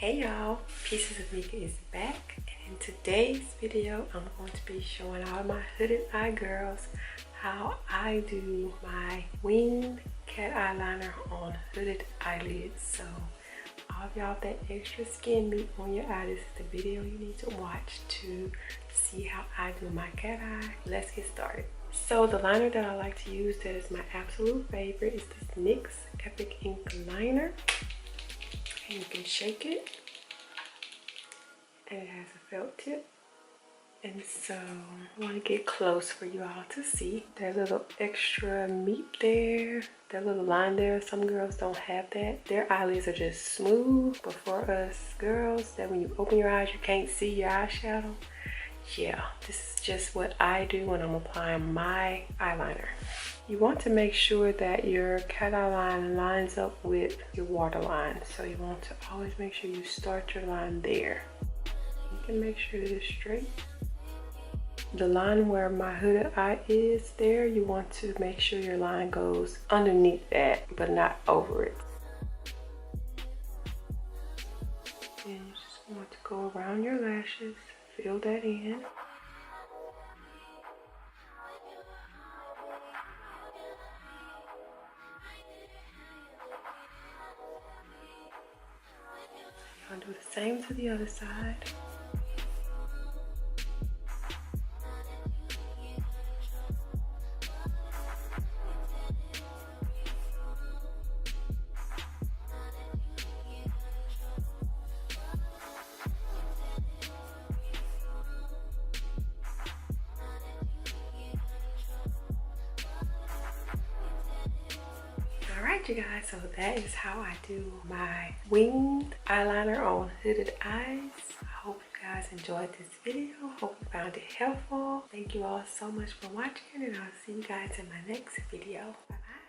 Hey y'all, Pieces of Nika is back, and in today's video I'm going to be showing all my hooded eye girls how I do my winged cat eyeliner on hooded eyelids. So all of y'all that extra skin meat on your eye, this is the video you need to watch to see how I do my cat eye. Let's get started. So the liner that I like to use that is my absolute favorite is this NYX Epic Ink liner. And you can shake it, and it has a felt tip. And so I want to get close for you all to see that little extra meat there, that little line there. Some girls don't have that. Their eyelids are just smooth, but for us girls that when you open your eyes you can't see your eyeshadow. Yeah, this is just what I do when I'm applying my eyeliner. You want to make sure that your cat eye line lines up with your waterline. So you want to always make sure you start your line there. You can make sure it is straight. The line where my hooded eye is there, you want to make sure your line goes underneath that, but not over it. And you just want to go around your lashes, fill that in. I'll do the same to the other side. Alright you guys, so that is how I do my winged eyeliner on hooded eyes. I hope you guys enjoyed this video. Hope you found it helpful. Thank you all so much for watching, and I'll see you guys in my next video. Bye bye.